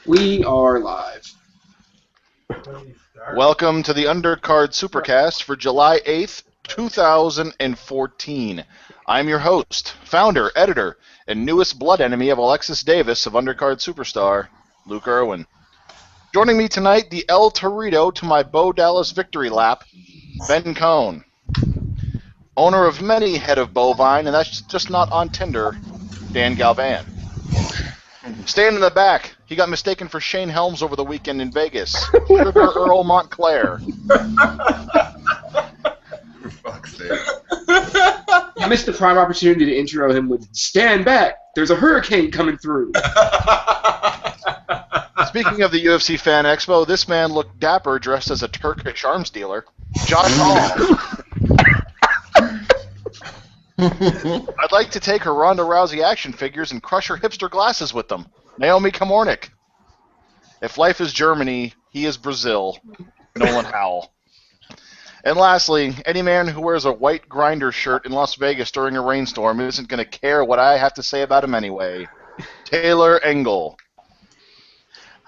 We are live. Welcome to the Undercard Supercast for July 8th, 2014. I'm your host, founder, editor, and newest blood enemy of Alexis Davis of Undercard Superstar, Luke Irwin. Joining me tonight, the El Torito to my Bo Dallas victory lap, Ben Cohn. Owner of many head of bovine, and that's just not on Tinder, Dan Galvan. Staying in the back, he got mistaken for Shane Helms over the weekend in Vegas. Sugar Earl Montclair. For fuck's sake. You missed the prime opportunity to intro him with "Stand back! There's a hurricane coming through." Speaking of the UFC Fan Expo, this man looked dapper dressed as a Turkish arms dealer. Josh Hall. I'd like to take her Ronda Rousey action figures and crush her hipster glasses with them. Naomi Kamornik. If life is Germany, he is Brazil. Nolan Howell. And lastly, any man who wears a white grinder shirt in Las Vegas during a rainstorm isn't going to care what I have to say about him anyway. Taylor Engel.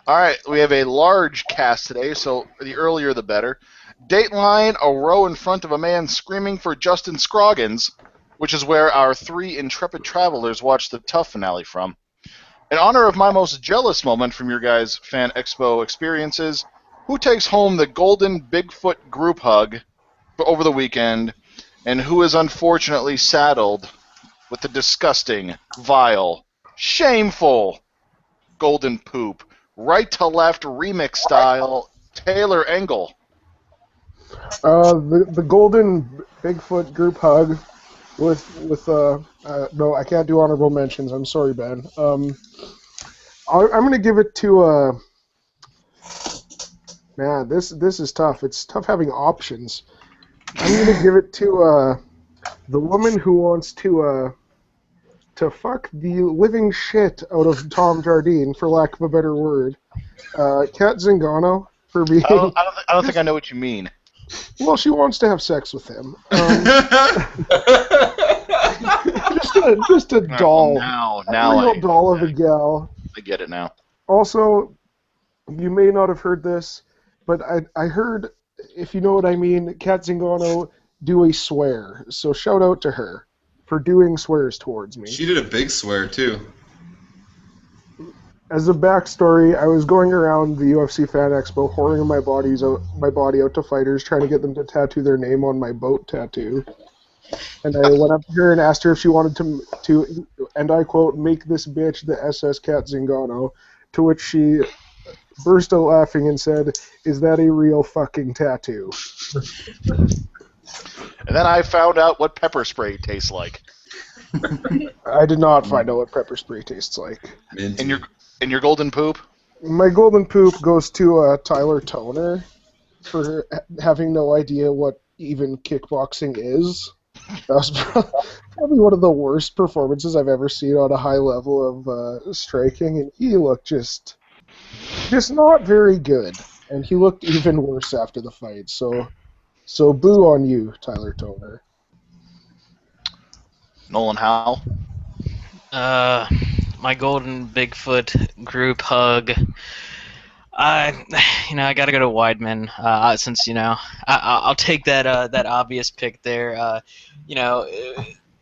All right, we have a large cast today, so the earlier the better. Dateline, a row in front of a man screaming for Justin Scroggins, which is where our three intrepid travelers watched the TUF Finale from. In honor of my most jealous moment from your guys' Fan Expo experiences, who takes home the golden Bigfoot group hug over the weekend, and who is unfortunately saddled with the disgusting, vile, shameful golden poop, right to left remix style, Taylor Engel. The golden Bigfoot group hug with no, I can't do honorable mentions. I'm sorry, Ben. I'm gonna give it to man. This is tough. It's tough having options. I'm gonna give it to the woman who wants to fuck the living shit out of Tom Jardine, for lack of a better word. Kat Zingano for being. I don't think I know what you mean. Well, she wants to have sex with him. Just a doll. Now a real doll of a gal. I get it now. Also, you may not have heard this, but I heard, if you know what I mean, Kat Zingano do a swear. So shout out to her for doing swears towards me. She did a big swear, too. As a backstory, I was going around the UFC Fan Expo, whoring my body out to fighters, trying to get them to tattoo their name on my boat tattoo. And I went up to her and asked her if she wanted to, and I quote, make this bitch the SS Kat Zingano, to which she burst out laughing and said, "Is that a real fucking tattoo?" And then I found out what pepper spray tastes like. I did not find out what pepper spray tastes like. Minty. And your golden poop? My golden poop goes to Tyler Toner for having no idea what even kickboxing is. That was probably one of the worst performances I've ever seen on a high level of striking, and he looked just not very good. And he looked even worse after the fight. So boo on you, Tyler Toner. Nolan Howell? My golden Bigfoot group hug. I gotta go to Weidman, since I'll take that obvious pick there.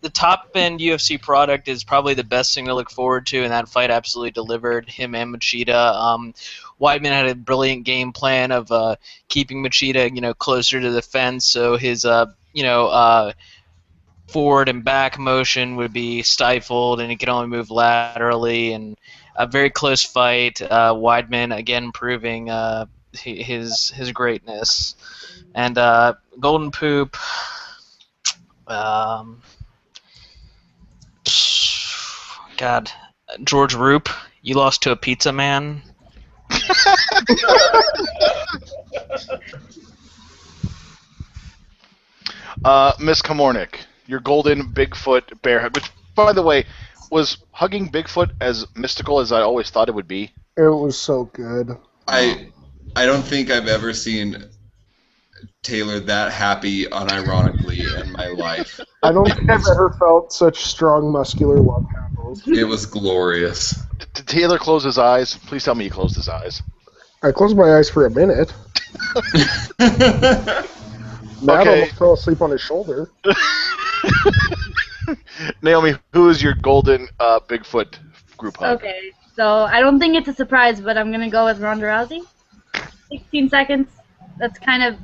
The top end UFC product is probably the best thing to look forward to, and that fight absolutely delivered. Him and Machida. Weidman had a brilliant game plan of keeping Machida, closer to the fence, so his forward and back motion would be stifled, and he could only move laterally. And a very close fight. Weidman again proving his greatness. And golden poop. God, George Roop, you lost to a pizza man. Miss Kamornik, your golden Bigfoot bear hug, which, by the way, was hugging Bigfoot as mystical as I always thought it would be. It was so good. I don't think I've ever seen Taylor that happy unironically in my life. I don't think I've ever felt such strong muscular love handles. It was glorious. Did Taylor close his eyes? Please tell me he closed his eyes. I closed my eyes for a minute. Matt Okay. almost fell asleep on his shoulder. Naomi, who is your golden Bigfoot group hug? Okay, so I don't think it's a surprise, but I'm gonna go with Ronda Rousey. 16 seconds. That's kind of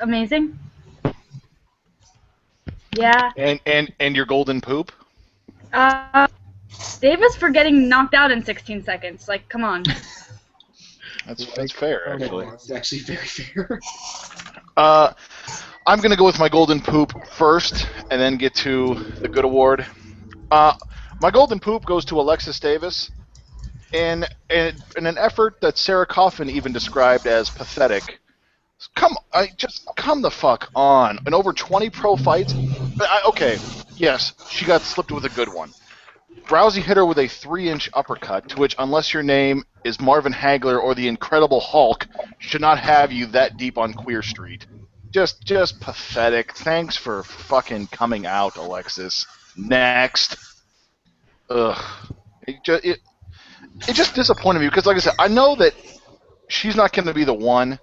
amazing. Yeah. And your golden poop? Davis for getting knocked out in 16 seconds. Like, come on. That's fair, actually. It's actually very fair. I'm going to go with my golden poop first and then get to the good award. My golden poop goes to Alexis Davis in an effort that Sarah Coffin even described as pathetic. Come the fuck on. In over 20 pro fights, okay, yes, she got slipped with a good one. Rousey hit her with a 3-inch uppercut, to which, unless your name is Marvin Hagler or the Incredible Hulk, should not have you that deep on Queer Street. Just pathetic. Thanks for fucking coming out, Alexis. Next. Ugh. It just disappointed me because, like I said, I know that she's not going to be the one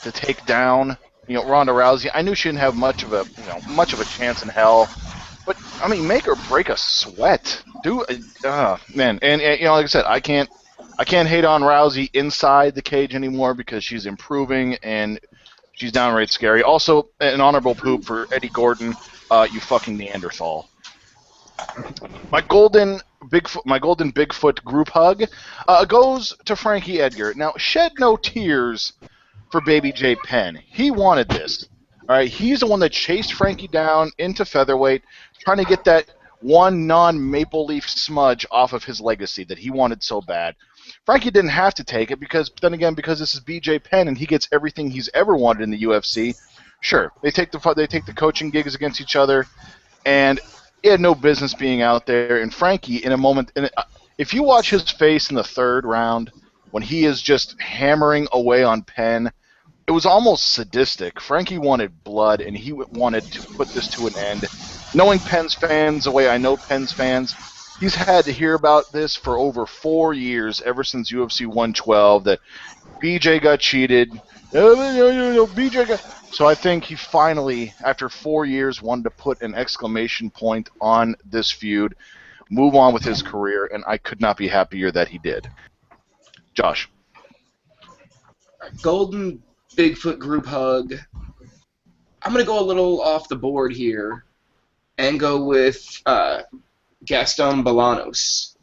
to take down, Ronda Rousey. I knew she didn't have much of a chance in hell. But I mean, make her break a sweat, man. And like I said, I can't hate on Rousey inside the cage anymore because she's improving and she's downright scary. Also, an honorable poop for Eddie Gordon, you fucking Neanderthal. My golden Bigfoot group hug goes to Frankie Edgar. Now, shed no tears for Baby J Penn. He wanted this. All right, he's the one that chased Frankie down into featherweight, trying to get that one non-maple leaf smudge off of his legacy that he wanted so bad. Frankie didn't have to take it because this is BJ Penn and he gets everything he's ever wanted in the UFC. Sure, they take the coaching gigs against each other, and he had no business being out there. And Frankie, in a moment, if you watch his face in the third round when he is just hammering away on Penn, it was almost sadistic. Frankie wanted blood, and he wanted to put this to an end. Knowing Penn's fans the way I know Penn's fans, he's had to hear about this for over 4 years, ever since UFC 112, that BJ got cheated. BJ got... So I think he finally, after 4 years, wanted to put an exclamation point on this feud, move on with his career, and I could not be happier that he did. Josh. Golden Bigfoot group hug. I'm going to go a little off the board here and go with Gaston Bolanos.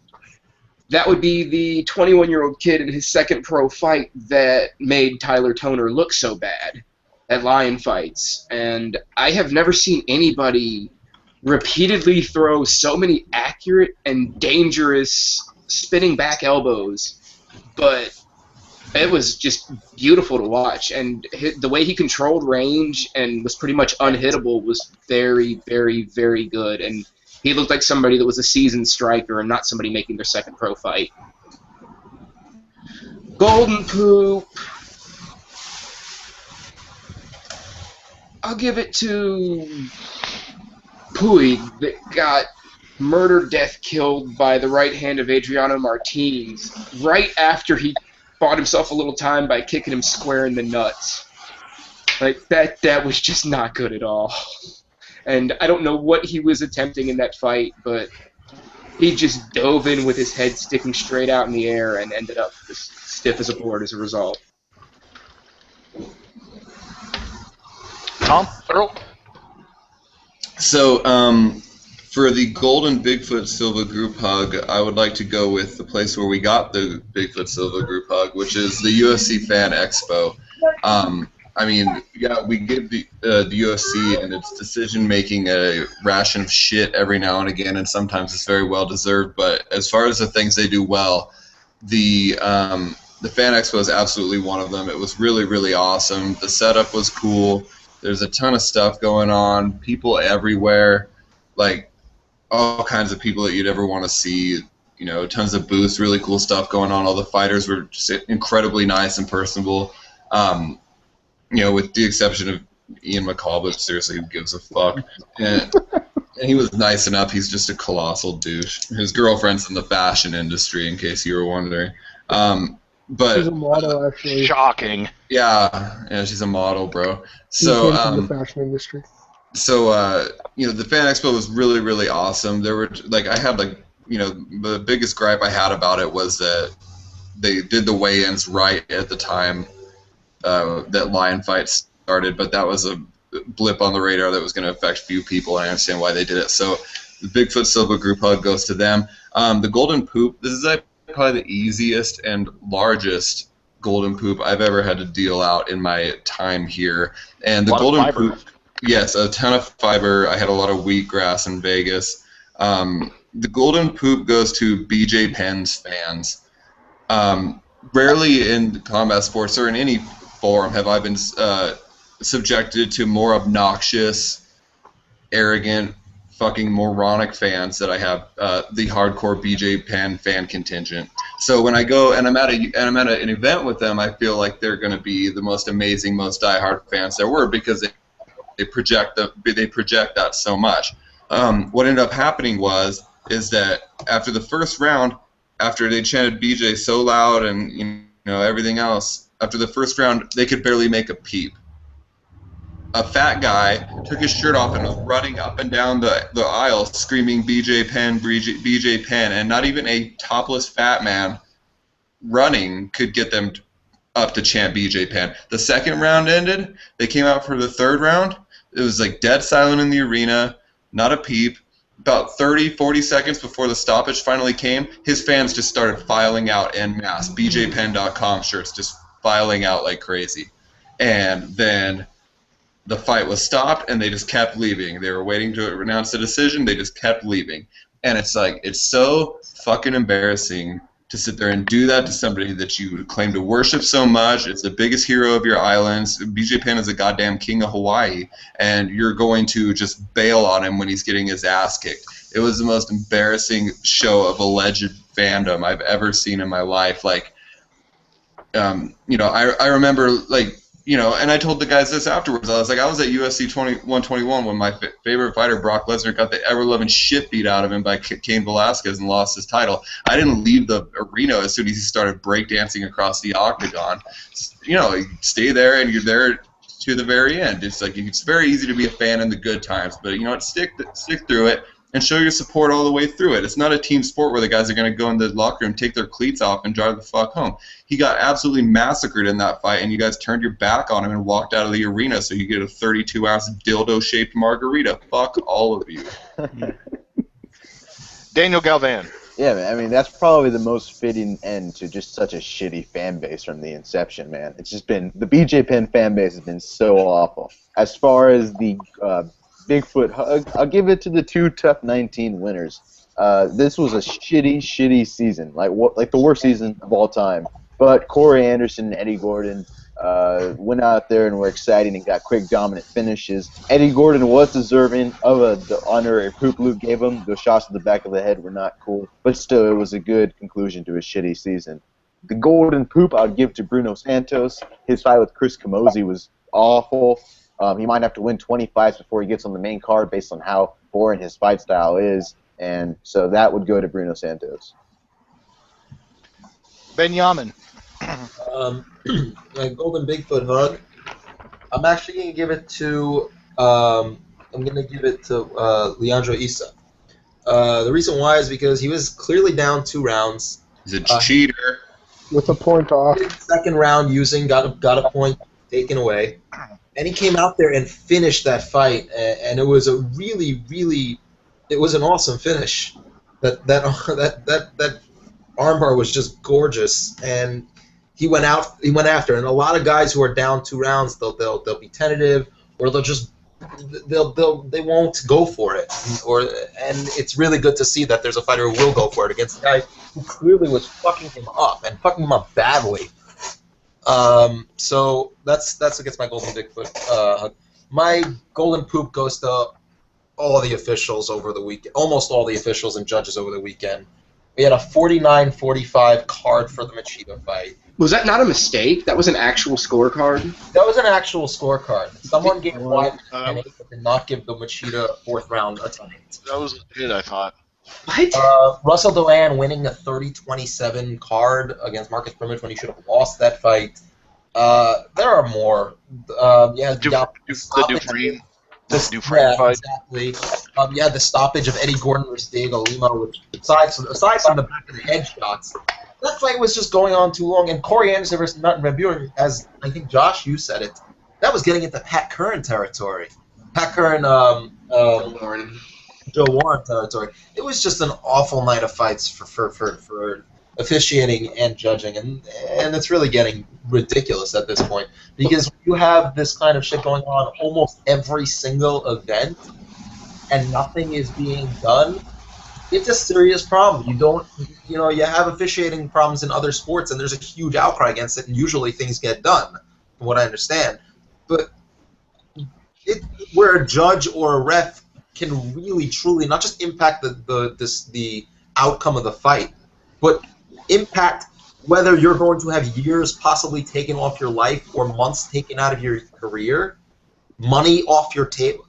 That would be the 21-year-old kid in his second pro fight that made Tyler Toner look so bad at Lion fights. And I have never seen anybody repeatedly throw so many accurate and dangerous spinning back elbows, but it was just beautiful to watch, and the way he controlled range and was pretty much unhittable was very, very, very good, and he looked like somebody that was a seasoned striker and not somebody making their second pro fight. Golden poop. I'll give it to Puig that got murder, death, killed by the right hand of Adriano Martins right after he bought himself a little time by kicking him square in the nuts. Like, that was just not good at all. And I don't know what he was attempting in that fight, but he just dove in with his head sticking straight out in the air and ended up as stiff as a board as a result. Tom? Earl? So, for the Golden Bigfoot Silva group hug, I would like to go with the place where we got the Bigfoot Silva group hug, which is the UFC Fan Expo. I mean, yeah, we give the UFC and its decision-making a ration of shit every now and again, and sometimes it's very well-deserved. But as far as the things they do well, the Fan Expo is absolutely one of them. It was really, really awesome. The setup was cool. There's a ton of stuff going on. People everywhere, like all kinds of people that you'd ever want to see. You know, tons of booths, really cool stuff going on. All the fighters were just incredibly nice and personable. You know, with the exception of Ian McCall, but seriously, who gives a fuck? And he was nice enough. He's just a colossal douche. His girlfriend's in the fashion industry, in case you were wondering. But She's a model, actually. Shocking. yeah, she's a model, bro. She So, came from the fashion industry. So, the Fan Expo was really, really awesome. There were, I had, the biggest gripe I had about it was that they did the weigh-ins right at the time that lion fight started, but that was a blip on the radar that was going to affect few people, and I understand why they did it. So, the Bigfoot Silva group hug goes to them. The Golden Poop, this is probably the easiest and largest Golden Poop I've ever had to deal out in my time here. And the Golden Poop... Yes, a ton of fiber. I had a lot of wheatgrass in Vegas. The Golden Poop goes to BJ Penn's fans. Rarely in combat sports or in any forum have I been subjected to more obnoxious, arrogant, fucking moronic fans that I have the hardcore BJ Penn fan contingent. So when I go and I'm at an event with them, I feel like they're going to be the most amazing, most diehard fans there were because they project that so much. What ended up happening is that after the first round, after they chanted BJ so loud and everything else, after the first round they could barely make a peep. A fat guy took his shirt off and was running up and down the aisle screaming BJ Penn, BJ Penn, and not even a topless fat man running could get them up to chant BJ Penn. The second round ended, they came out for the third round. It was dead silent in the arena, not a peep. About 30, 40 seconds before the stoppage finally came, his fans just started filing out en masse. BJPenn.com shirts just filing out like crazy. And then the fight was stopped, and they just kept leaving. They were waiting to announce the decision. They just kept leaving. And it's so fucking embarrassing to sit there and do that to somebody that you claim to worship so much. It's the biggest hero of your islands. BJ Penn is a goddamn king of Hawaii, and you're going to just bail on him when he's getting his ass kicked. It was the most embarrassing show of alleged fandom I've ever seen in my life. I remember, and I told the guys this afterwards. I was like, I was at UFC 121 when my favorite fighter, Brock Lesnar, got the ever-loving shit beat out of him by Cain Velasquez and lost his title. I didn't leave the arena as soon as he started breakdancing across the octagon. You stay there, and you're there to the very end. It's very easy to be a fan in the good times, but stick through it and show your support all the way through it. It's not a team sport where the guys are going to go in the locker room, take their cleats off, and drive the fuck home. He got absolutely massacred in that fight, and you guys turned your back on him and walked out of the arena so you get a 32-ounce dildo-shaped margarita. Fuck all of you. Daniel Galvan. Yeah, man. I mean, that's probably the most fitting end to just such a shitty fan base from the inception, man. It's just been the BJ Penn fan base has been so awful. As far as the Bigfoot hug, I'll give it to the two TUF 19 winners. This was a shitty season, like the worst season of all time. But Corey Anderson and Eddie Gordon went out there and were exciting and got quick, dominant finishes. Eddie Gordon was deserving of the honor Poop Luke gave him. Those shots to the back of the head were not cool, but still, it was a good conclusion to a shitty season. The Golden Poop I'd give to Bruno Santos. His fight with Chris Camozzi was awful. He might have to win 20 fights before he gets on the main card based on how boring his fight style is, and so that would go to Bruno Santos. Benjamin. Golden Bigfoot hug. I'm actually going to give it to Leandro Issa. The reason why is because he was clearly down 2 rounds. He's a cheater. With a point off. Second round got a point taken away. And he came out there and finished that fight, and it was a really, really, it was an awesome finish. That armbar was just gorgeous, and he went after. And a lot of guys who are down 2 rounds, they'll be tentative, or they won't go for it. And it's really good to see that there's a fighter who will go for it against a guy who clearly was fucking him up and fucking him up badly. So that's against my Golden Bigfoot hug. My Golden Poop goes to all the officials over the weekend, almost all the officials and judges over the weekend. We had a 49-45 card for the Machida fight. Was that not a mistake? That was an actual scorecard? That was an actual scorecard. Someone gave What? Weidman a 10-8, but did not give the Machida fourth round a 10-8. That was legit, I thought. What? Russell Dewan winning a 30-27 card against Marcus Brimage when he should have lost that fight. There are more. The Dufresne. Dufresne fight. Exactly. The stoppage of Eddie Gordon versus Diego Lima, which aside from the back of the head shots, that fight was just going on too long. And Corey Anderson versus Martin Van Buren, as I think Josh, you said it, that was getting into Pat Curran territory. Pat Curran, Joe Warren territory. It was just an awful night of fights for officiating and judging, and it's really getting ridiculous at this point because you have this kind of shit going on almost every single event, and nothing is being done. It's a serious problem. You have officiating problems in other sports, and there's a huge outcry against it, and usually things get done, from what I understand. But where a judge or a ref can really, truly not just impact the outcome of the fight, but impact whether you're going to have years possibly taken off your life or months taken out of your career, money off your table.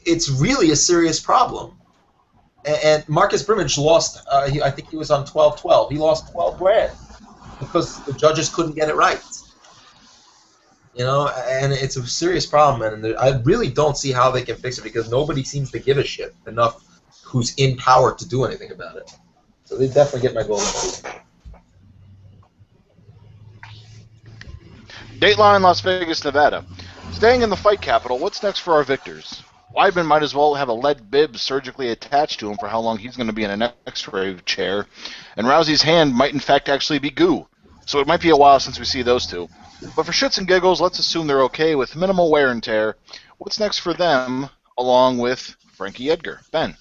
It's really a serious problem. And Marcus Brimage lost, I think he was on 12-12. He lost 12 grand because the judges couldn't get it right. And it's a serious problem, and I really don't see how they can fix it because nobody seems to give a shit enough who's in power to do anything about it. So they definitely get my golden boot. Dateline, Las Vegas, Nevada. Staying in the fight capital, what's next for our victors? Weidman might as well have a lead bib surgically attached to him for how long he's going to be in an X-ray chair, and Rousey's hand might in fact actually be goo. So it might be a while since we see those two. But for shits and giggles, let's assume they're okay with minimal wear and tear. What's next for them, along with Frankie Edgar? Ben?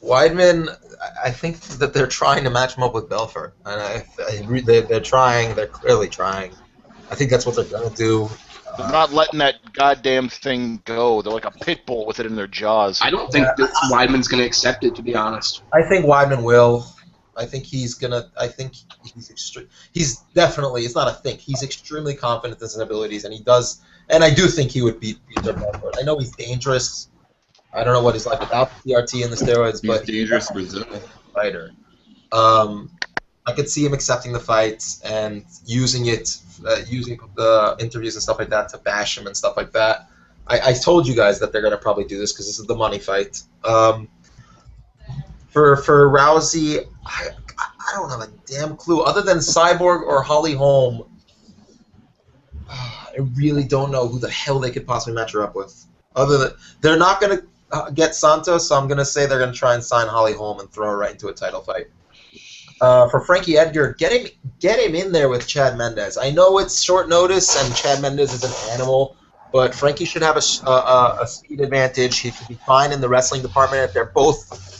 Weidman, I think that they're trying to match him up with Belfort. And they're trying. They're clearly trying. I think that's what they're going to do. They're not letting that goddamn thing go. They're like a pit bull with it in their jaws. I don't think that Weidman's going to accept it, to be honest. I think Weidman will. I think he's gonna. I think he's extreme. He's definitely. It's not a think. He's extremely confident in his abilities, and he does. And I do think he would beat Peter Belfort. I know he's dangerous. I don't know what he's like without the TRT and the steroids, but he's dangerous Brazil fighter. I could see him accepting the fights and using the interviews and stuff like that to bash him and stuff like that. I told you guys that they're gonna probably do this because this is the money fight. For Rousey, I don't have a damn clue. Other than Cyborg or Holly Holm, I really don't know who the hell they could possibly match her up with. They're not going to get Santos, so I'm going to say they're going to try and sign Holly Holm and throw her right into a title fight. For Frankie Edgar, get him in there with Chad Mendes. I know it's short notice and Chad Mendes is an animal, but Frankie should have a speed advantage. He should be fine in the wrestling department. They're both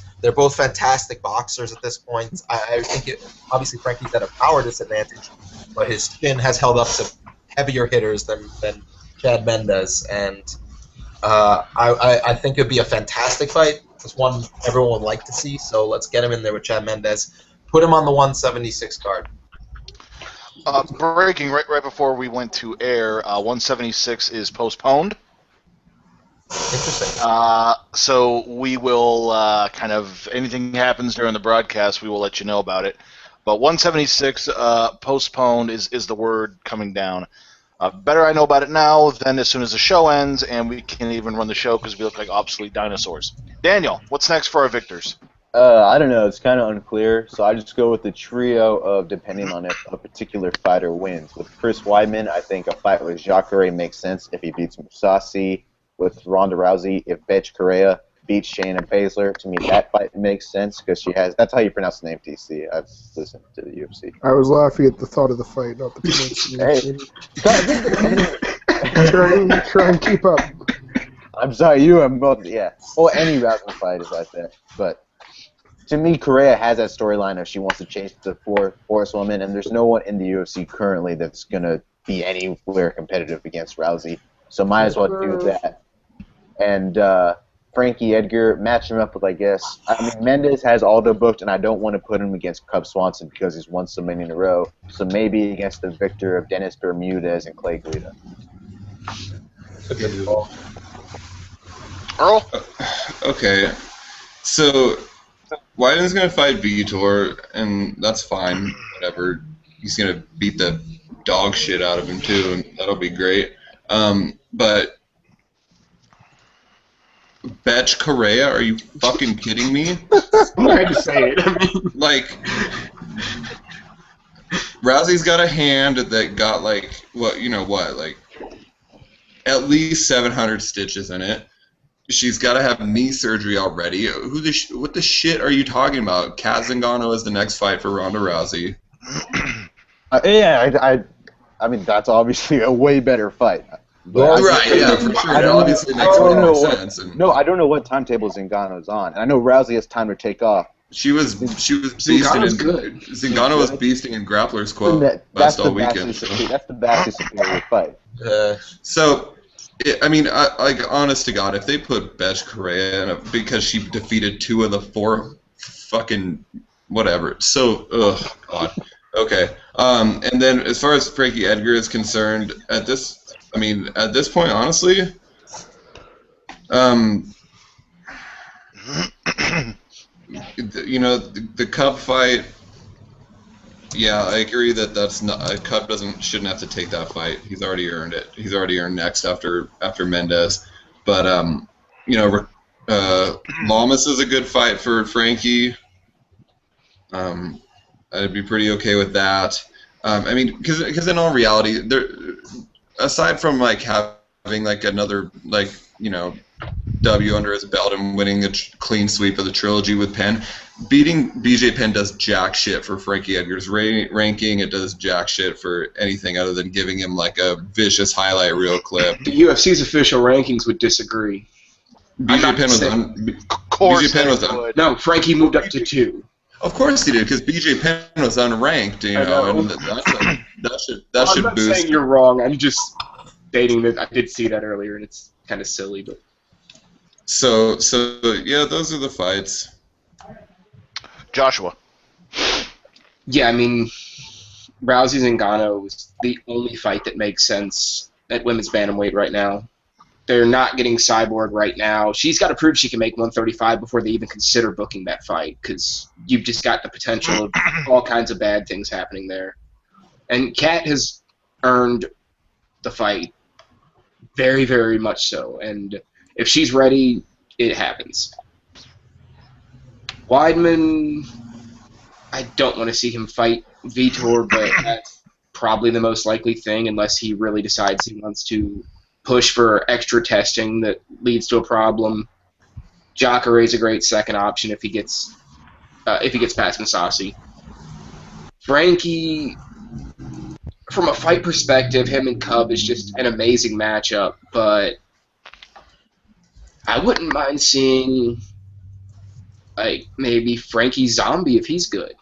fantastic boxers at this point. I think obviously Frankie's at a power disadvantage, but his chin has held up to heavier hitters than Chad Mendes, and I think it would be a fantastic fight. It's one everyone would like to see, so let's get him in there with Chad Mendes. Put him on the 176 card. Breaking right before we went to air, 176 is postponed. Interesting. So we will anything happens during the broadcast, we will let you know about it. But 176 postponed is the word coming down. Better I know about it now than as soon as the show ends, and we can't even run the show because we look like obsolete dinosaurs. Daniel, what's next for our victors? I don't know. It's kind of unclear, so I just go with the trio of depending on if a particular fighter wins. With Chris Weidman, I think a fight with Jacare makes sense if he beats Mousasi. With Ronda Rousey, if Betch Correa beats Shayna Baszler, to me that fight makes sense because she has. That's how you pronounce the name, TC. I've listened to the UFC. I was laughing at the thought of the fight, not the pronunciation. Try and keep up. I'm sorry, you are both. Yeah. Well, any Rousey fight is like that, but. To me, Correa has that storyline of she wants to change to horsewoman, and there's no one in the UFC currently that's going to be anywhere competitive against Rousey. So might as well do that. And Frankie Edgar, match him up with, I guess. I mean, Mendez has Aldo booked, and I don't want to put him against Cub Swanson because he's won so many in a row. So maybe against the victor of Dennis Bermudez and Clay Guida. Earl? Okay, so Wyden's gonna fight Vitor, and that's fine. Whatever. He's gonna beat the dog shit out of him too, and that'll be great. But Betch Correa, are you fucking kidding me? I'm going to say it. I mean, Like, Rousey's got a hand that got like like at least 700 stitches in it. She's got to have knee surgery already. What the shit are you talking about? Kat Zingano is the next fight for Ronda Rousey. I mean, that's obviously a way better fight. Right, yeah, for sure. It obviously makes way more sense. No, I don't know what timetable Zingano's on, and I know Rousey has time to take off. She was beasting good. Zingano was beasting in Grappler's quote last all weekend. That's the vastly superior fight. So, honest to God, if they put Betch Correa in because she defeated 2 of the 4 fucking whatever. So, God. Okay. And then as far as Frankie Edgar is concerned, at this point, honestly, the Cub fight. Yeah, I agree that that's not Cub shouldn't have to take that fight. He's already earned it. He's already earned next after Mendez. But Lamas is a good fight for Frankie. I'd be pretty okay with that. Because in all reality, aside from like having like another W under his belt and winning a clean sweep of the trilogy with Penn, beating BJ Penn does jack shit for Frankie Edgar's ranking. It does jack shit for anything other than giving him like a vicious highlight reel clip. The UFC's official rankings would disagree. BJ Penn was on. No, Frankie moved up to 2. Of course he did, because BJ Penn was unranked, and that should I'm not boost. saying you're wrong. I'm just stating that I did see that earlier, and it's kind of silly, but. So yeah, those are the fights. Joshua. Yeah, I mean, Rousey Zingano is the only fight that makes sense at women's bantamweight right now. They're not getting Cyborg right now. She's got to prove she can make 135 before they even consider booking that fight, because you've just got the potential of all kinds of bad things happening there. And Kat has earned the fight very, very much so. And if she's ready, it happens. Weidman, I don't want to see him fight Vitor, but that's probably the most likely thing unless he really decides he wants to push for extra testing that leads to a problem. Jacare is a great second option if he gets past Masasi. Frankie, from a fight perspective, him and Cub is just an amazing matchup, but I wouldn't mind seeing like maybe Frankie Zombie if he's good,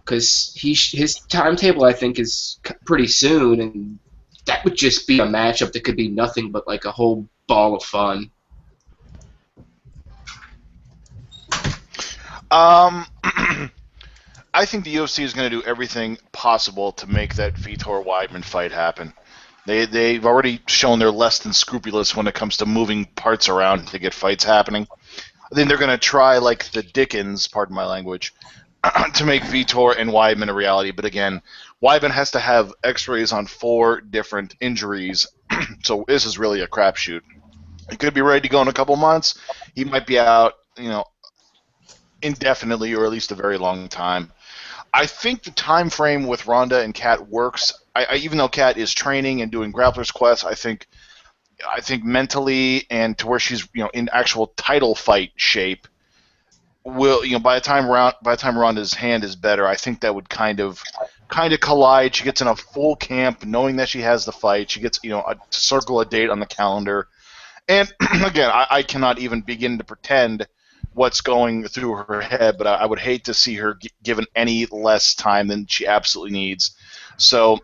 because his timetable I think is pretty soon, and that would just be a matchup that could be nothing but like a whole ball of fun. I think the UFC is going to do everything possible to make that Vitor Weidman fight happen. They've already shown they're less than scrupulous when it comes to moving parts around to get fights happening. I think they're going to try like the Dickens, pardon my language, to make Vitor and Weidman a reality. But again, Weidman has to have x-rays on 4 different injuries, so this is really a crapshoot. He could be ready to go in a couple months. He might be out, indefinitely or at least a very long time. I think the time frame with Ronda and Kat works. Even though Kat is training and doing Grappler's Quest, I think mentally and to where she's in actual title fight shape, will by the time Ronda's hand is better, I think that would kind of collide. She gets in a full camp knowing that she has the fight. She gets to circle a date on the calendar, and again, I cannot even begin to pretend what's going through her head, but I would hate to see her given any less time than she absolutely needs. So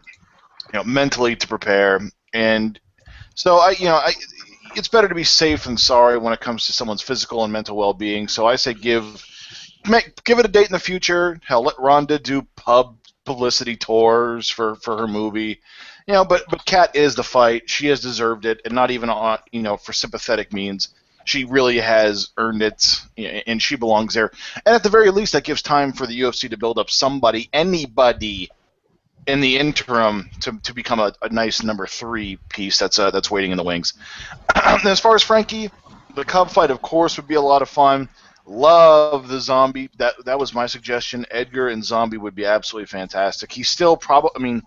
mentally to prepare, and so it's better to be safe than sorry when it comes to someone's physical and mental well-being. So I say give it a date in the future. Hell, let Rhonda do publicity tours for her movie. But Kat is the fight. She has deserved it, and not even on for sympathetic means. She really has earned it, and she belongs there. And at the very least, that gives time for the UFC to build up anybody in the interim to become a nice number 3 piece that's waiting in the wings. As far as Frankie, the Cub fight, of course, would be a lot of fun. Love the Zombie. That was my suggestion. Edgar and Zombie would be absolutely fantastic. He's still probably,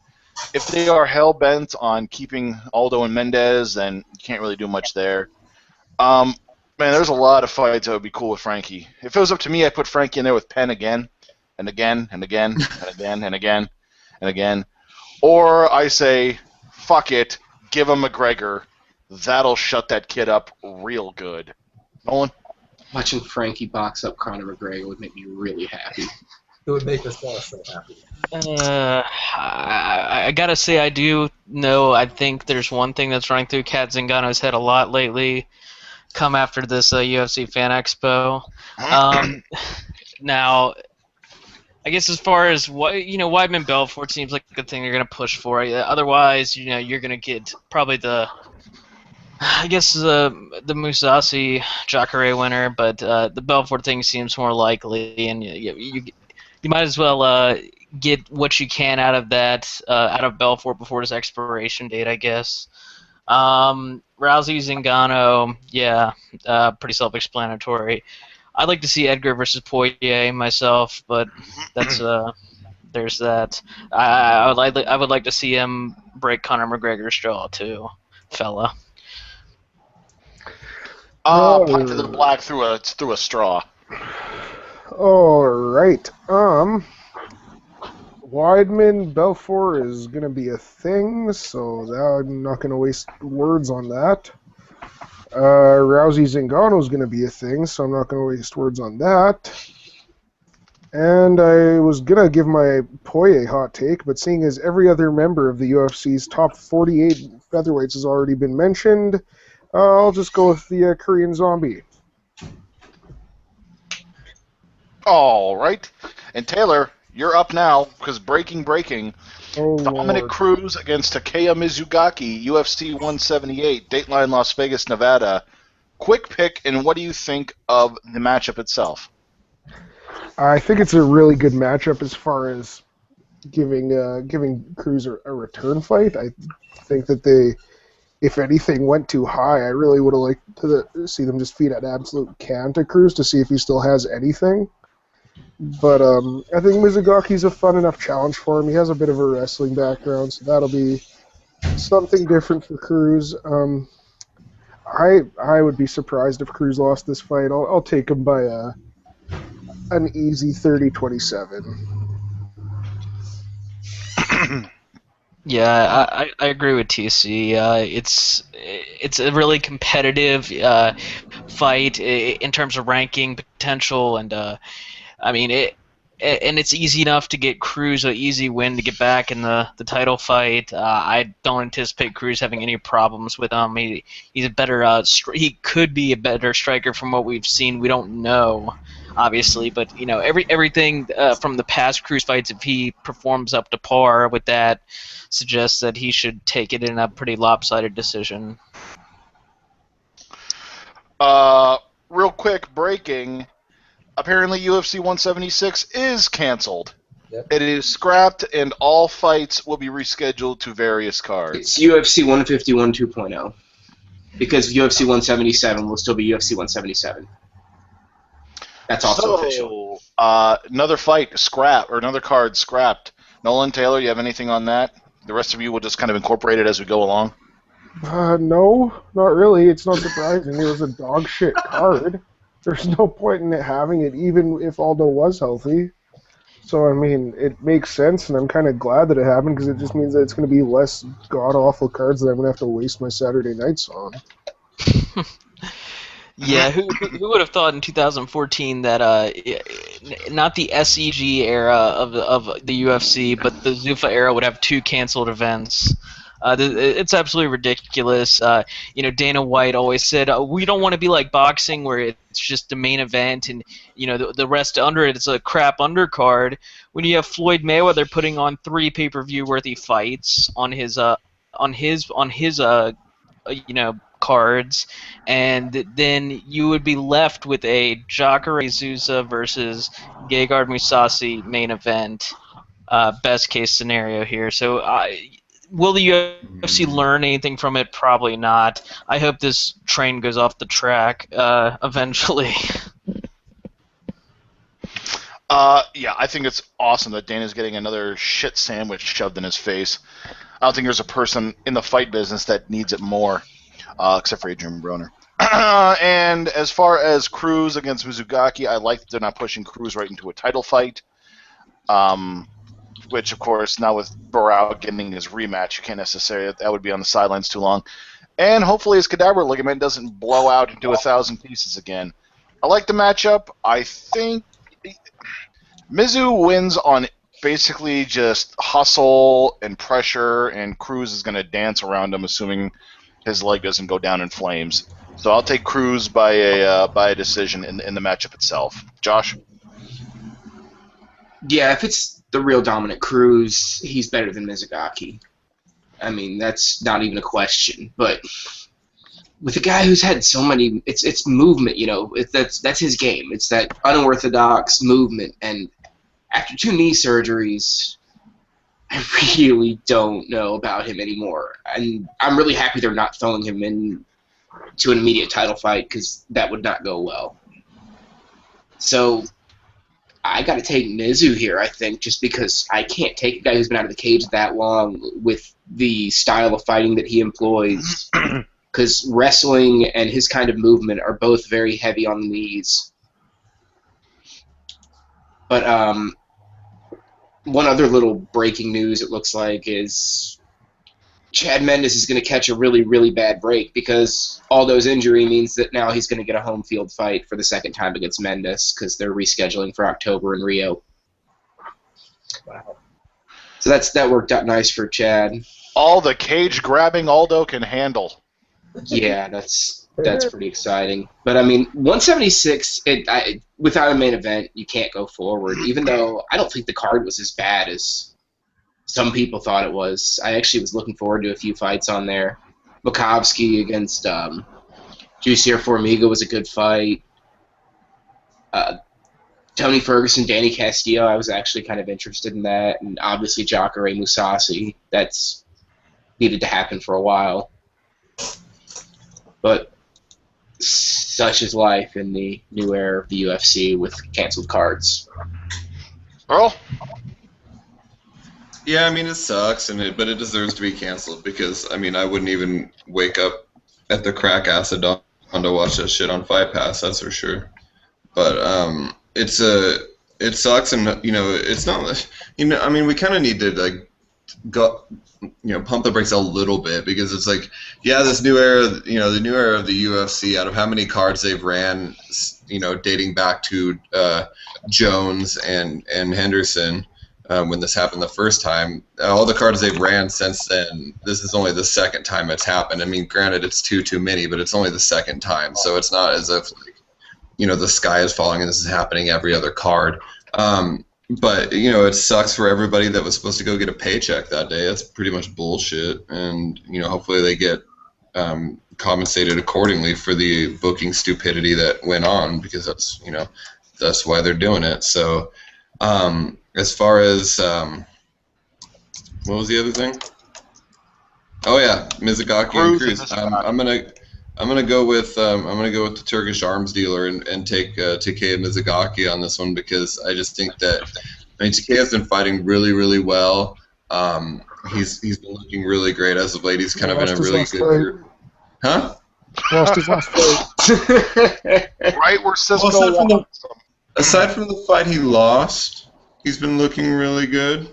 if they are hell-bent on keeping Aldo and Mendez, then you can't really do much there. Man, there's a lot of fights that would be cool with Frankie. If it was up to me, I'd put Frankie in there with Penn again, and again, and again, and again, and again, and again. Or I say, fuck it, give him McGregor. That'll shut that kid up real good. Nolan? Watching Frankie box up Conor McGregor would make me really happy. It would make us all so happy. I gotta say, I think there's one thing that's running through Kat Zingano's head a lot lately. Come after this UFC Fan Expo. Now, I guess as far as Weidman Belfort seems like a good thing they're gonna push for. Otherwise, you're gonna get probably the Mousasi Jacare winner, but the Belfort thing seems more likely, and you might as well get what you can out of that out of Belfort before his expiration date, I guess. Rousey Zingano, pretty self-explanatory. I'd like to see Edgar versus Poirier myself, but that's there's that. I would like to see him break Conor McGregor's jaw too, fella. Punch to the black through a straw. All right. Weidman Belfort is going to be a thing, so I'm not going to waste words on that. Rousey Zingano is going to be a thing, so I'm not going to waste words on that. And I was going to give my Poirier hot take, but seeing as every other member of the UFC's top 48 featherweights has already been mentioned, I'll just go with the Korean Zombie. All right. And Taylor, you're up now, because breaking. Oh, Dominic Lord. Cruz against Takeya Mizugaki, UFC 178, Dateline Las Vegas, Nevada. Quick pick, and what do you think of the matchup itself? I think it's a really good matchup as far as giving Cruz a return fight. I think that they, if anything, went too high. I really would have liked to see them just feed an absolute can to Cruz to see if he still has anything. But I think Mizugaki's a fun enough challenge for him. He has a bit of a wrestling background, so that'll be something different for Cruz. I would be surprised if Cruz lost this fight. I'll take him by an easy 30-27. Yeah, I agree with TC. It's a really competitive fight in terms of ranking potential, and it's easy enough to get Cruz an easy win to get back in the title fight. I don't anticipate Cruz having any problems with him. He's a better he could be a better striker from what we've seen. We don't know, obviously, but everything from the past Cruz fights, if he performs up to par with that, suggests that he should take it in a pretty lopsided decision. Real quick, breaking. Apparently, UFC 176 is canceled. Yep. It is scrapped, and all fights will be rescheduled to various cards. It's UFC 151 2.0. Because UFC 177 will still be UFC 177. That's also official. Another fight scrapped, or another card scrapped. Nolan, Taylor, you have anything on that? The rest of you will just kind of incorporate it as we go along. No, not really. It's not surprising. It was a dog shit card. There's no point in it having it, even if Aldo was healthy. So, it makes sense, and I'm kind of glad that it happened, because it just means that it's going to be less god-awful cards that I'm going to have to waste my Saturday nights on. Yeah, who would have thought in 2014 that not the SEG era of the UFC, but the Zuffa era would have two canceled events? It's absolutely ridiculous. Dana White always said we don't want to be like boxing where it's just the main event and the rest under it is a crap undercard. When you have Floyd Mayweather putting on 3 pay-per-view worthy fights on his cards, and then you would be left with a Jacare Souza versus Gegard Mousasi main event, best case scenario here. So will the UFC learn anything from it? Probably not. I hope this train goes off the track eventually. Yeah, I think it's awesome that Dana's getting another shit sandwich shoved in his face. I don't think there's a person in the fight business that needs it more, except for Adrian Broner. And as far as Cruz against Mizugaki, I like that they're not pushing Cruz right into a title fight. Which, of course, now with Barao getting his rematch, you can't necessarily, that would be on the sidelines too long. And hopefully his cadaver ligament doesn't blow out into 1,000 pieces again. I like the matchup. I think Mizu wins on basically just hustle and pressure, and Cruz is going to dance around him, assuming his leg doesn't go down in flames. So I'll take Cruz by a decision in the matchup itself. Josh? Yeah, if it's the real dominant Cruz, he's better than Mizugaki. I mean, that's not even a question. But with a guy who's had so many, it's movement. That's his game. It's that unorthodox movement. And after 2 knee surgeries, I really don't know about him anymore. And I'm really happy they're not throwing him in to an immediate title fight because that would not go well. So I got to take Mizu here, I think, just because I can't take a guy who's been out of the cage that long with the style of fighting that he employs, because wrestling and his kind of movement are both very heavy on the knees. But one other little breaking news, it looks like, is Chad Mendes is going to catch a really, really bad break because Aldo's injury means that now he's going to get a home field fight for the second time against Mendes because they're rescheduling for October in Rio. Wow. So that worked out nice for Chad. All the cage grabbing Aldo can handle. Yeah, that's pretty exciting. But I mean, 176 without a main event, you can't go forward. Even though I don't think the card was as bad as some people thought it was. I actually was looking forward to a few fights on there. Makovsky against Jussier Formiga was a good fight. Tony Ferguson, Danny Castillo, I was actually kind of interested in that. And obviously Jacare Mousasi. That's needed to happen for a while. But such is life in the new era of the UFC with canceled cards. Earl? Yeah, I mean, it sucks, but it deserves to be canceled because, I mean, I wouldn't even wake up at the crack acid dawn to watch that shit on Fight Pass, that's for sure. But it sucks, and, it's not, I mean, we kind of need to, like, go, pump the brakes a little bit because it's like, yeah, this new era, the new era of the UFC, out of how many cards they've ran, dating back to Jones and Henderson, when this happened the first time, all the cards they've ran since then, this is only the second time it's happened. I mean, granted, it's too many, but it's only the second time, so it's not as if, the sky is falling and this is happening every other card. But, it sucks for everybody that was supposed to go get a paycheck that day. That's pretty much bullshit, and, hopefully they get compensated accordingly for the booking stupidity that went on, because that's why they're doing it. So, as far as what was the other thing? Oh yeah, Mizugaki and Cruz. I'm gonna go with the Turkish arms dealer and take Takeo Mizugaki on this one because I just think that Takeo's been fighting really, really well. He's been looking really great as of late. He's kind of in a really good. Huh? Lost his last fight. Right where Cisco aside from the fight he lost, he's been looking really good.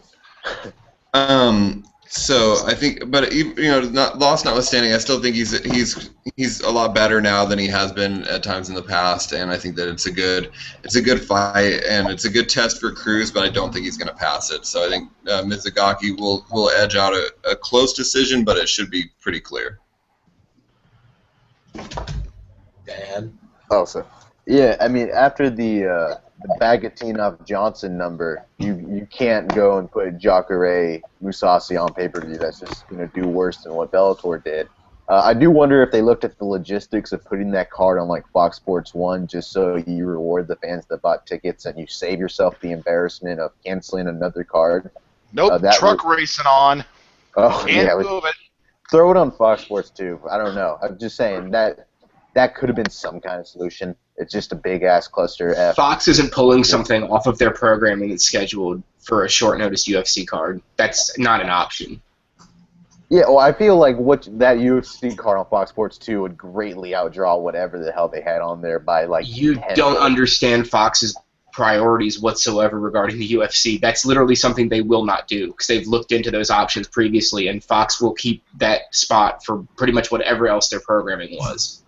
So I think, but not loss notwithstanding, I still think he's a lot better now than he has been at times in the past, and I think that it's a good fight and it's a good test for Cruz, but I don't think he's going to pass it. So I think Mizugaki will edge out a close decision, but it should be pretty clear. Dan? Oh, so yeah, I mean, after the Bagatinov-Johnson number, you can't go and put Jacare Mousasi on pay-per-view. That's just going to do worse than what Bellator did. I do wonder if they looked at the logistics of putting that card on like Fox Sports 1 just so you reward the fans that bought tickets and you save yourself the embarrassment of canceling another card. Nope, truck racing on. Oh, Can't move it. Throw it on Fox Sports 2. I don't know. I'm just saying that could have been some kind of solution. It's just a big-ass cluster F. Fox isn't pulling something off of their programming that's scheduled for a short-notice UFC card. That's not an option. Yeah, well, I feel like that UFC card on Fox Sports 2 would greatly outdraw whatever the hell they had on there by, like, You 10 don't understand Fox's priorities whatsoever regarding the UFC. That's literally something they will not do because they've looked into those options previously, and Fox will keep that spot for pretty much whatever else their programming was.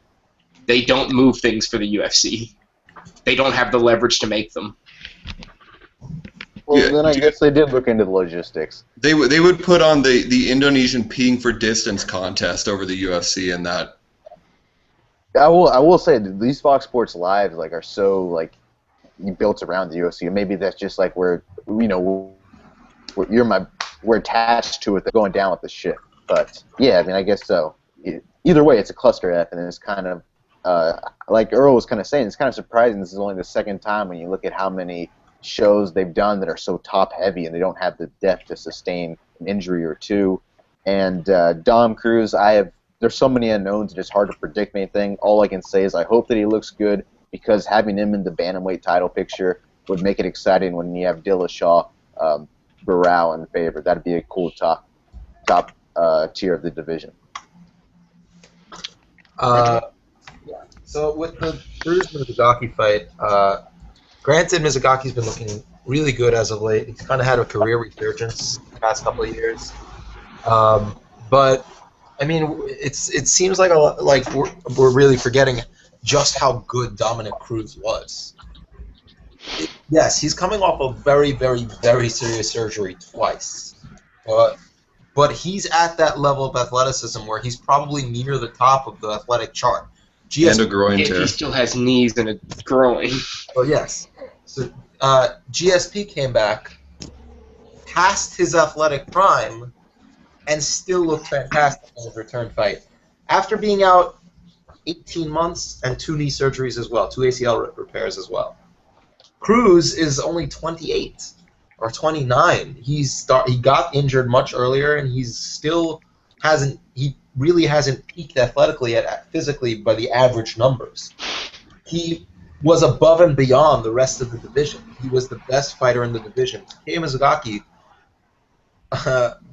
They don't move things for the UFC. They don't have the leverage to make them. Well, Yeah. then I guess they did look into the logistics. They would put on the Indonesian peeing for distance contest over the UFC, and that. I will say that these Fox Sports Lives are so built around the UFC. And maybe that's just we're attached to it. They're going down with the shit. But yeah, I mean, I guess so. Either way, it's a cluster F, and it's kind of like Earl was kind of saying. It's kind of surprising. This is only the second time when you look at how many shows they've done that are so top heavy and they don't have the depth to sustain an injury or two. And Dom Cruz, there's so many unknowns and it's hard to predict anything. All I can say is I hope that he looks good because having him in the bantamweight title picture would make it exciting when you have Dillashaw, Barao in favor. That'd be a cool top tier of the division. So with the Cruz-Mizugaki fight, granted Mizugaki's been looking really good as of late. He's kind of had a career resurgence the past couple of years. But, I mean, it seems like we're really forgetting just how good Dominic Cruz was. Yes, he's coming off a very, very, very serious surgery twice. But he's at that level of athleticism where he's probably near the top of the athletic chart. And a groin If tear. he still has knees and a groin. Oh, yes. So GSP came back, past his athletic prime, and still looked fantastic in his return fight. After being out 18 months and 2 knee surgeries as well, 2 ACL repairs as well. Cruz is only 28 or 29. He got injured much earlier, and he really hasn't peaked athletically physically by the average numbers. He was above and beyond the rest of the division. He was the best fighter in the division. Kei Mizugaki,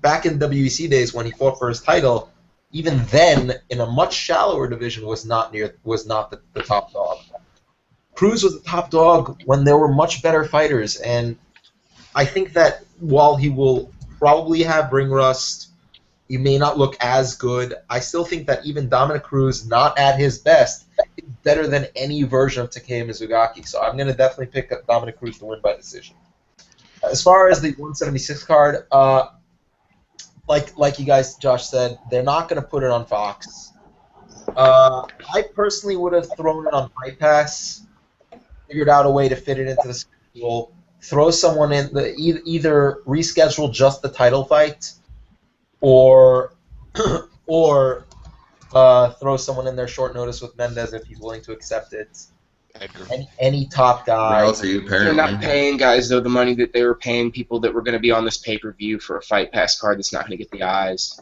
back in WEC days when he fought for his title, even then in a much shallower division was not the top dog. Cruz was the top dog when there were much better fighters, and I think that while he will probably have ring rust, he may not look as good. I still think that even Dominic Cruz, not at his best, is better than any version of Takei Mizugaki. So I'm going to definitely pick up Dominic Cruz to win by decision. As far as the 176 card, like you guys, Josh said, they're not going to put it on Fox. I personally would have thrown it on Fight Pass, figured out a way to fit it into the schedule, throw someone in, either reschedule just the title fight, or throw someone in there short notice with Mendez if he's willing to accept it. Edgar. Any top guy. Rousey, apparently. They're not paying guys, though, the money that they were paying people that were going to be on this pay-per-view for a Fight Pass card that's not going to get the eyes.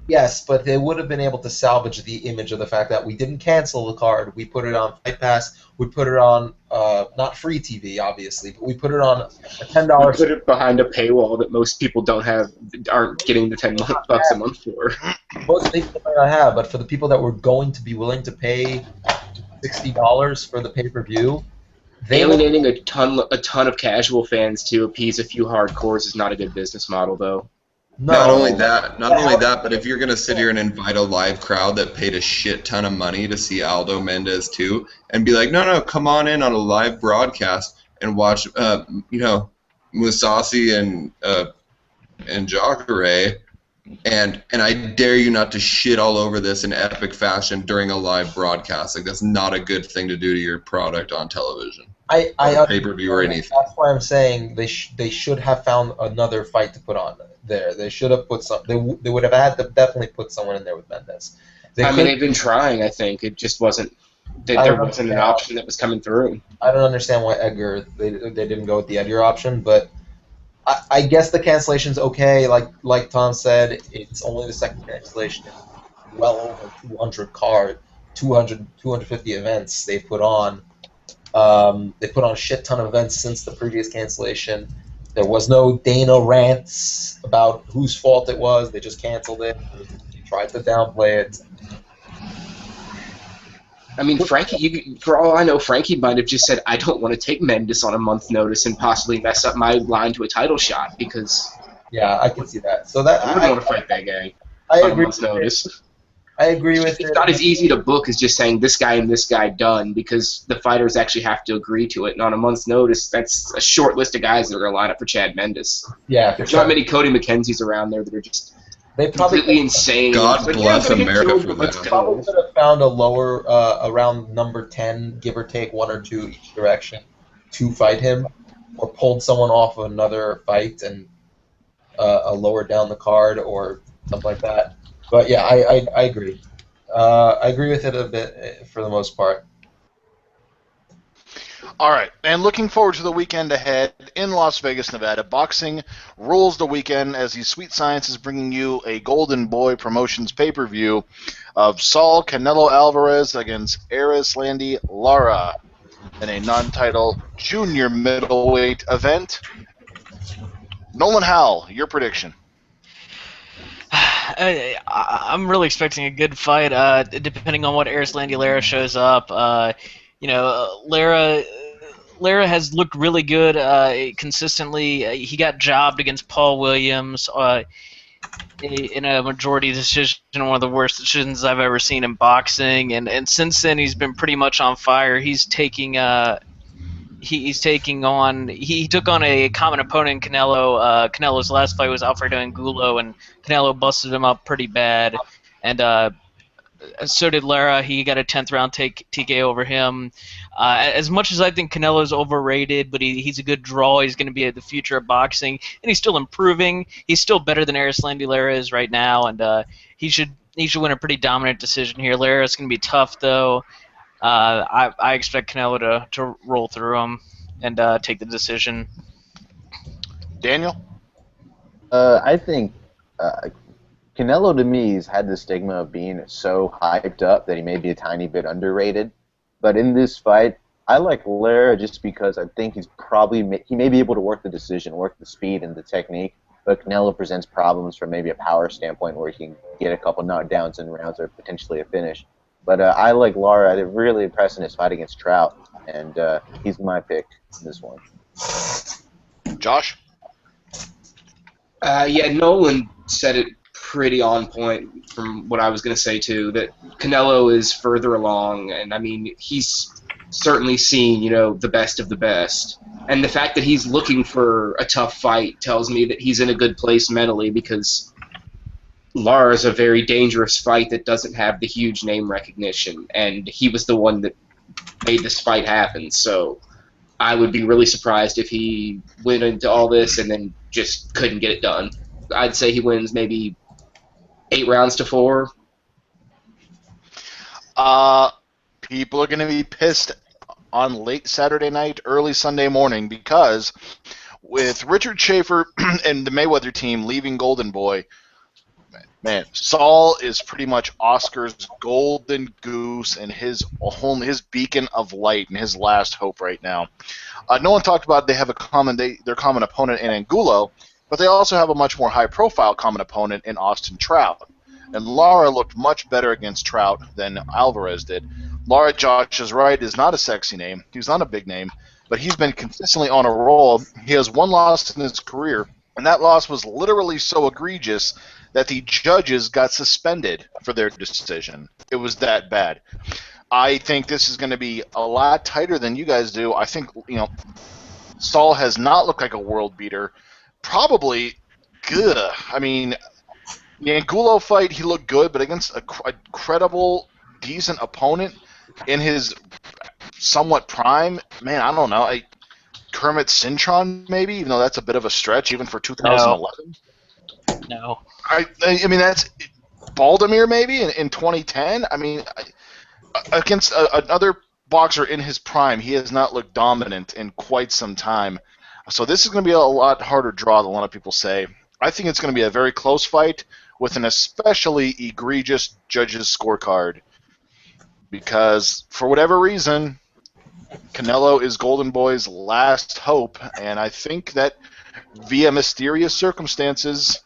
Yes, but they would have been able to salvage the image of the fact that we didn't cancel the card. We put it on Fight Pass. We put it on, not free TV, obviously, but we put it on a $10. We put it behind a paywall that most people aren't getting the $10 a month for. Most people might not have, but for the people that were going to be willing to pay $60 for the pay-per-view, Alienating a ton of casual fans to appease a few hardcores is not a good business model, though. No. Not only that, but if you're gonna sit here and invite a live crowd that paid a shit ton of money to see Aldo Mendez too, and be like, no, come on in on a live broadcast and watch, Musasi and Jacare, and I dare you not to shit all over this in epic fashion during a live broadcast. Like, that's not a good thing to do to your product on television. I pay-per-view or anything. That's why I'm saying they should have found another fight to put on there. They should have put some. They would have had to definitely put someone in there with Mendez. They've been trying. I think it just wasn't. There wasn't an option that was coming through. I don't understand why Edgar. They didn't go with the Edgar option, but I guess the cancellation's okay. Like Tom said, it's only the second cancellation. Well over 200 card, 250 events they put on. They put on a shit ton of events since the previous cancellation. There was no Dana rants about whose fault it was. They just canceled it. They tried to downplay it. I mean, Frankie, for all I know, Frankie might have just said, I don't want to take Mendes on a month's notice and possibly mess up my line to a title shot because... Yeah, I can see that. So that I wouldn't want to fight that guy on a month's notice. I agree with it. It's not as easy to book as just saying this guy and this guy done because the fighters actually have to agree to it. And on a month's notice, that's a short list of guys that are going to line up for Chad Mendes. Yeah. There's not many Cody McKenzies around there that are just completely insane. God bless America for They that. probably could have found a lower, around number 10, give or take 1 or 2 each direction, to fight him, or pulled someone off of another fight and a lower down the card or something like that. But yeah, I agree. I agree with it a bit for the most part. All right, and looking forward to the weekend ahead in Las Vegas, Nevada. Boxing rules the weekend as the Sweet Science is bringing you a Golden Boy Promotions pay-per-view of Saul Canelo Alvarez against Erislandy Lara in a non-title junior middleweight event. Nolan Howell, your prediction? I'm really expecting a good fight, depending on what Erislandy Lara shows up. Lara has looked really good consistently. He got jobbed against Paul Williams in a majority decision, one of the worst decisions I've ever seen in boxing. And since then, he's been pretty much on fire. He's taking he took on a common opponent in Canelo. Canelo's last fight was Alfredo Angulo, and Canelo busted him up pretty bad. And so did Lara. He got a 10th round TK over him. As much as I think Canelo's overrated, but he's a good draw. He's going to be the future of boxing, and he's still improving. He's still better than Erislandy Lara is right now, and he should win a pretty dominant decision here. Lara's going to be tough, though. I expect Canelo to roll through him and take the decision. Daniel? I think Canelo, to me, has had the stigma of being so hyped up that he may be a tiny bit underrated. But in this fight, I like Lara just because I think he may be able to work the decision, work the speed and the technique, but Canelo presents problems from maybe a power standpoint where he can get a couple knockdowns in rounds or potentially a finish. But I like Lara. They're really impressed in his fight against Trout, and he's my pick in this one. Josh? Nolan said it pretty on point from what I was going to say, too, that Canelo is further along, and, I mean, he's certainly seen, the best of the best. And the fact that he's looking for a tough fight tells me that he's in a good place mentally because Lara is a very dangerous fight that doesn't have the huge name recognition, and he was the one that made this fight happen. So I would be really surprised if he went into all this and then just couldn't get it done. I'd say he wins maybe 8 rounds to 4. People are going to be pissed on late Saturday night, early Sunday morning because with Richard Schaefer and the Mayweather team leaving Golden Boy, man, Saul is pretty much Oscar's golden goose and his beacon of light and his last hope right now. No one talked about they have their common opponent in Angulo, but they also have a much more high-profile common opponent in Austin Trout. And Lara looked much better against Trout than Alvarez did. Lara, Josh is right, is not a sexy name. He's not a big name, but he's been consistently on a roll. He has 1 loss in his career, And that loss was literally so egregious that the judges got suspended for their decision. It was that bad. I think this is going to be a lot tighter than you guys do. I think, Saul has not looked like a world beater. Probably good. I mean, the Angulo fight, he looked good, but against a credible, decent opponent in his somewhat prime, man, I don't know. Kermit Cintron, maybe, even though that's a bit of a stretch, even for 2011. No. I mean, that's Baldomir, maybe, in 2010. I mean, against another boxer in his prime, he has not looked dominant in quite some time. So this is going to be a lot harder draw than a lot of people say. I think it's going to be a very close fight with an especially egregious judges' scorecard. Because, for whatever reason, Canelo is Golden Boy's last hope, and I think that via mysterious circumstances,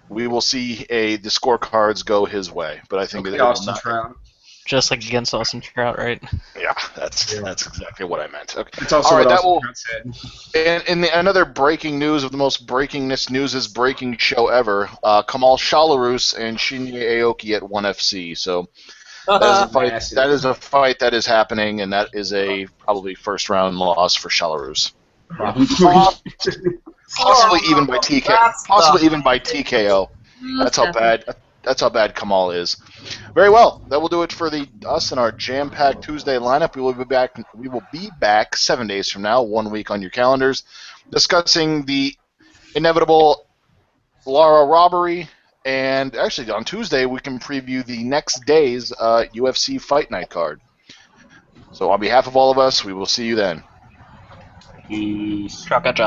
we will see the scorecards go his way. But I think it will Austin not. Trout. Just like against Austin Trout, right? Yeah, that's exactly what I meant. Okay. It's also All right, what that will. Austin Trout said. And another breaking news of the most breakingest news' breaking show ever: Kamal Shalarus and Shinya Aoki at ONE FC. So. That is a fight. Massive. That is a fight that is happening, and that is a probably first round loss for Shalarus. Possibly even by TKO. Possibly even by TKO. That's how bad. That's how bad Kamal is. Very well. That will do it for us and our jam-packed Tuesday lineup. We will be back 7 days from now, 1 week on your calendars, discussing the inevitable Lara robbery. And actually, on Tuesday, we can preview the next day's UFC Fight Night card. So on behalf of all of us, we will see you then. Peace. Chaka.